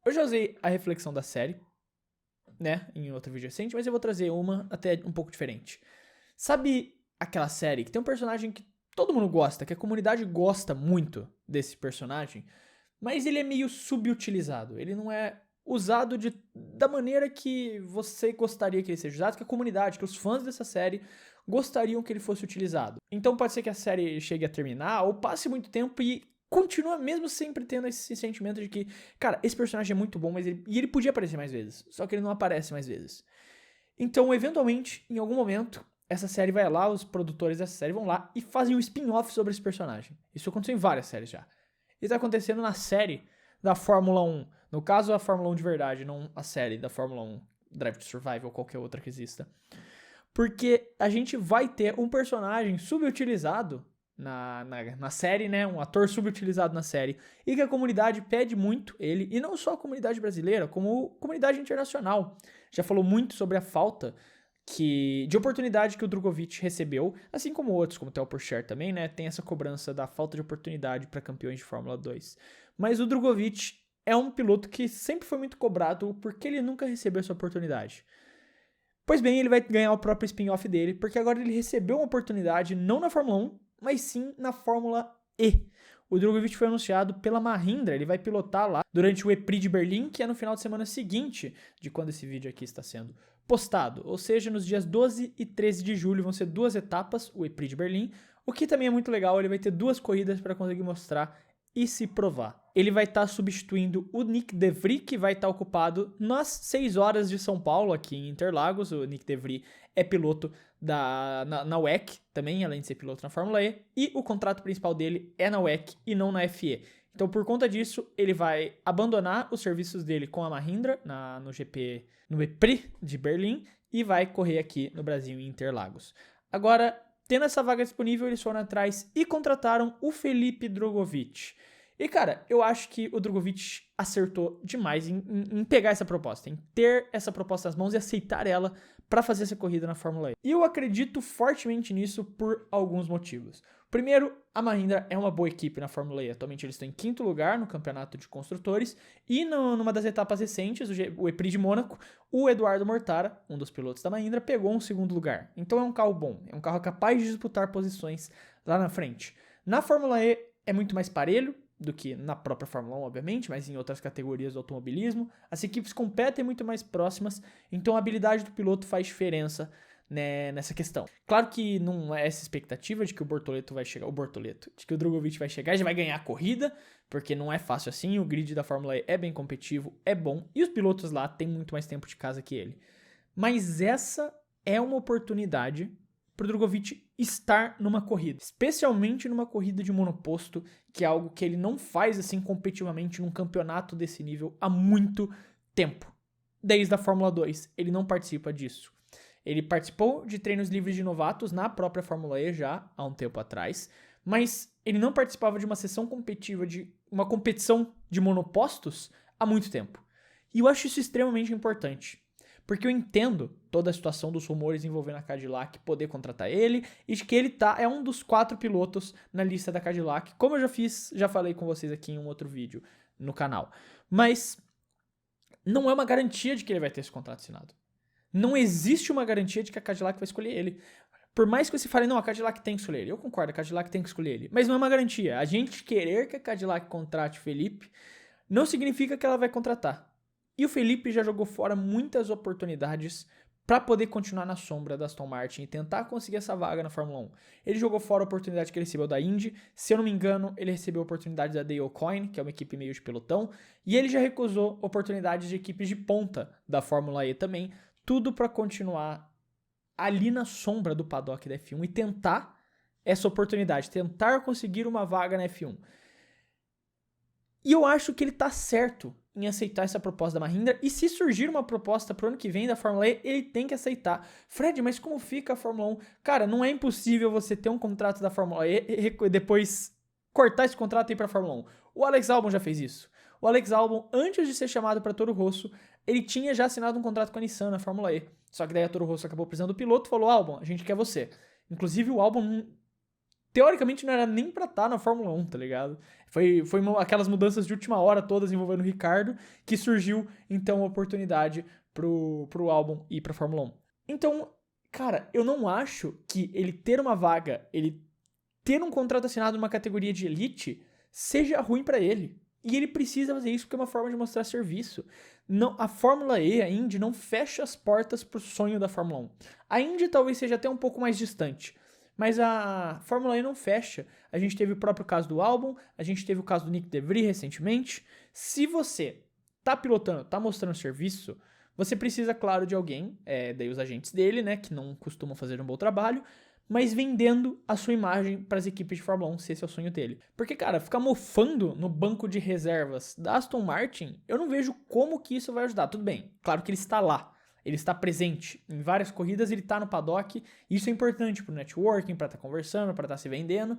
Eu já usei a reflexão da série, né, em outro vídeo recente, mas eu vou trazer uma até um pouco diferente. Sabe aquela série que tem um personagem que todo mundo gosta, que a comunidade gosta muito desse personagem, mas ele é meio subutilizado. Ele não é usado da maneira que você gostaria que ele seja usado, que a comunidade, que os fãs dessa série gostariam que ele fosse utilizado. Então pode ser que a série chegue a terminar ou passe muito tempo e continua mesmo sempre tendo esse sentimento de que, cara, esse personagem é muito bom, mas ele podia aparecer mais vezes, só que ele não aparece mais vezes. Então, eventualmente, em algum momento, essa série vai lá, os produtores dessa série vão lá e fazem um spin-off sobre esse personagem. Isso aconteceu em várias séries já. Isso tá acontecendo na série da Fórmula 1. No caso, a Fórmula 1 de verdade, não a série da Fórmula 1, Drive to Survive ou qualquer outra que exista. Porque a gente vai ter um personagem subutilizado na série, né? Um ator subutilizado na série. E que a comunidade pede muito ele, e não só a comunidade brasileira, como a comunidade internacional. Já falou muito sobre a falta de oportunidade que o Drogovic recebeu, assim como outros, como o Theo Pourchaire também, né? Tem essa cobrança da falta de oportunidade para campeões de Fórmula 2. Mas o Drogovic é um piloto que sempre foi muito cobrado porque ele nunca recebeu essa oportunidade. Pois bem, ele vai ganhar o próprio spin-off dele, porque agora ele recebeu uma oportunidade não na Fórmula 1, mas sim na Fórmula E. O Drogovic foi anunciado pela Mahindra, ele vai pilotar lá durante o EPRI de Berlim, que é no final de semana seguinte de quando esse vídeo aqui está sendo postado. Ou seja, nos dias 12 e 13 de julho vão ser 2 etapas, o EPRI de Berlim, o que também é muito legal, ele vai ter 2 corridas para conseguir mostrar e se provar. Ele vai estar substituindo o Nick De Vries, que vai estar ocupado nas 6 horas de São Paulo, aqui em Interlagos. O Nick De Vries é piloto na WEC também, além de ser piloto na Fórmula E. E o contrato principal dele é na WEC e não na FE. Então, por conta disso, ele vai abandonar os serviços dele com a Mahindra no EPRI de Berlim e vai correr aqui no Brasil em Interlagos. Agora, tendo essa vaga disponível, eles foram atrás e contrataram o Felipe Drogovic. E, cara, eu acho que o Drogovic acertou demais em pegar essa proposta, em ter essa proposta nas mãos e aceitar ela para fazer essa corrida na Fórmula E. E eu acredito fortemente nisso por alguns motivos. Primeiro, a Mahindra é uma boa equipe na Fórmula E. Atualmente eles estão em 5º lugar no campeonato de construtores. E numa das etapas recentes, o EPRI de Mônaco, o Eduardo Mortara, um dos pilotos da Mahindra, pegou um 2º lugar. Então é um carro bom, é um carro capaz de disputar posições lá na frente. Na Fórmula E é muito mais parelho do que na própria Fórmula 1, obviamente, mas em outras categorias do automobilismo. As equipes competem muito mais próximas, então a habilidade do piloto faz diferença, né, nessa questão. Claro que não é essa expectativa de que de que o Drogovic vai chegar e já vai ganhar a corrida, porque não é fácil assim. O grid da Fórmula E é bem competitivo, é bom, e os pilotos lá têm muito mais tempo de casa que ele. Mas essa é uma oportunidade para o Drogovic estar numa corrida, especialmente numa corrida de monoposto, que é algo que ele não faz assim competitivamente num campeonato desse nível há muito tempo. Desde a Fórmula 2, ele não participa disso. Ele participou de treinos livres de novatos na própria Fórmula E já há um tempo atrás, mas ele não participava de uma sessão competitiva, de uma competição de monopostos há muito tempo. E eu acho isso extremamente importante. Porque eu entendo toda a situação dos rumores envolvendo a Cadillac poder contratar ele e de que ele é um dos 4 pilotos na lista da Cadillac, como eu já falei com vocês aqui em um outro vídeo no canal. Mas não é uma garantia de que ele vai ter esse contrato assinado. Não existe uma garantia de que a Cadillac vai escolher ele. Por mais que você fale, não, a Cadillac tem que escolher ele. Eu concordo, a Cadillac tem que escolher ele. Mas não é uma garantia. A gente querer que a Cadillac contrate o Felipe não significa que ela vai contratar. E o Felipe já jogou fora muitas oportunidades para poder continuar na sombra da Aston Martin e tentar conseguir essa vaga na Fórmula 1. Ele jogou fora a oportunidade que ele recebeu da Indy. Se eu não me engano, ele recebeu a oportunidade da Dale Coyne, que é uma equipe meio de pelotão. E ele já recusou oportunidades de equipes de ponta da Fórmula E também. Tudo para continuar ali na sombra do paddock da F1 e tentar essa oportunidade, tentar conseguir uma vaga na F1. E eu acho que ele tá certo em aceitar essa proposta da Mahindra, e se surgir uma proposta pro ano que vem da Fórmula E, ele tem que aceitar. Fred, mas como fica a Fórmula 1? Cara, não é impossível você ter um contrato da Fórmula E e depois cortar esse contrato e ir pra Fórmula 1. O Alex Albon já fez isso. O Alex Albon, antes de ser chamado para Toro Rosso, ele tinha já assinado um contrato com a Nissan na Fórmula E. Só que daí a Toro Rosso acabou precisando do piloto e falou, Albon, a gente quer você. Inclusive o Albon teoricamente não era nem pra estar na Fórmula 1, tá ligado? Foi aquelas mudanças de última hora todas envolvendo o Ricardo que surgiu, então, a oportunidade pro álbum ir pra Fórmula 1. Então, cara, eu não acho que ele ter uma vaga, ele ter um contrato assinado numa categoria de elite, seja ruim pra ele. E ele precisa fazer isso porque é uma forma de mostrar serviço. Não, a Fórmula E, a Indy, não fecha as portas pro sonho da Fórmula 1. A Indy talvez seja até um pouco mais distante, mas a Fórmula E não fecha. A gente teve o próprio caso do álbum, a gente teve o caso do Nick DeVries recentemente. Se você tá pilotando, tá mostrando serviço, você precisa, claro, de alguém, daí os agentes dele, né, que não costumam fazer um bom trabalho, mas vendendo a sua imagem para as equipes de Fórmula 1, se esse é o sonho dele. Porque, cara, ficar mofando no banco de reservas da Aston Martin, eu não vejo como que isso vai ajudar. Tudo bem, claro que ele está lá, ele está presente em várias corridas, ele está no paddock, isso é importante pro networking, para estar conversando, para estar se vendendo,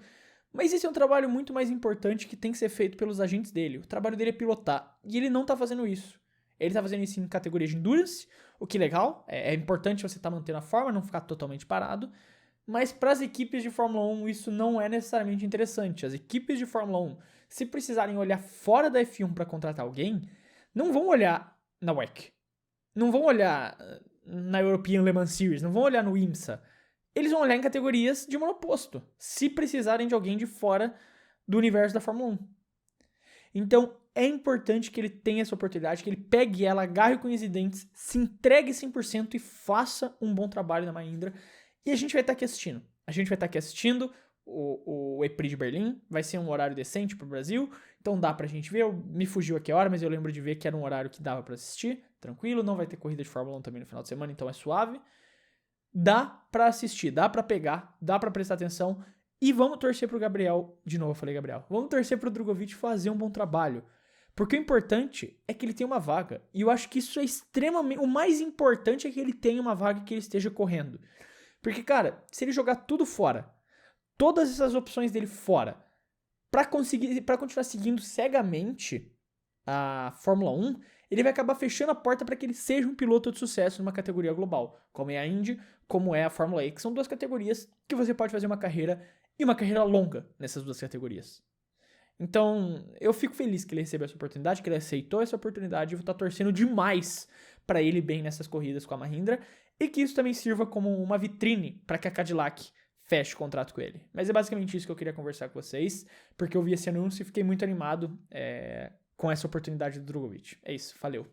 mas esse é um trabalho muito mais importante que tem que ser feito pelos agentes dele. O trabalho dele é pilotar, e ele não tá fazendo isso. Ele tá fazendo isso em categoria de endurance, o que é legal, é importante você estar mantendo a forma, não ficar totalmente parado, mas para as equipes de Fórmula 1 isso não é necessariamente interessante. As equipes de Fórmula 1, se precisarem olhar fora da F1 para contratar alguém, não vão olhar na WEC, não vão olhar na European Le Mans Series, não vão olhar no IMSA. Eles vão olhar em categorias de monoposto, se precisarem de alguém de fora do universo da Fórmula 1. Então, é importante que ele tenha essa oportunidade, que ele pegue ela, agarre com os dentes, se entregue 100% e faça um bom trabalho na Mahindra. E a gente vai estar aqui assistindo. A gente vai estar aqui assistindo o EPRI de Berlim. Vai ser um horário decente pro Brasil. Então dá pra gente ver. Me fugiu aqui a hora, mas eu lembro de ver que era um horário que dava pra assistir. Tranquilo. Não vai ter corrida de Fórmula 1 também no final de semana, então é suave. Dá pra assistir, dá pra pegar, dá pra prestar atenção. E vamos torcer pro Gabriel. De novo eu falei Gabriel. Vamos torcer pro Drogovic fazer um bom trabalho. Porque o importante é que ele tenha uma vaga. E eu acho que isso é extremamente... O mais importante é que ele tenha uma vaga e que ele esteja correndo. Porque, cara, se ele jogar tudo fora, todas essas opções dele fora, para continuar seguindo cegamente a Fórmula 1, ele vai acabar fechando a porta para que ele seja um piloto de sucesso numa categoria global, como é a Indy, como é a Fórmula E, que são duas categorias que você pode fazer uma carreira e uma carreira longa nessas duas categorias. Então, eu fico feliz que ele recebeu essa oportunidade, que ele aceitou essa oportunidade e vou estar torcendo demais para ele bem nessas corridas com a Mahindra. E que isso também sirva como uma vitrine para que a Cadillac feche o contrato com ele. Mas é basicamente isso que eu queria conversar com vocês, porque eu vi esse anúncio e fiquei muito animado com essa oportunidade do Drogovic. É isso, valeu.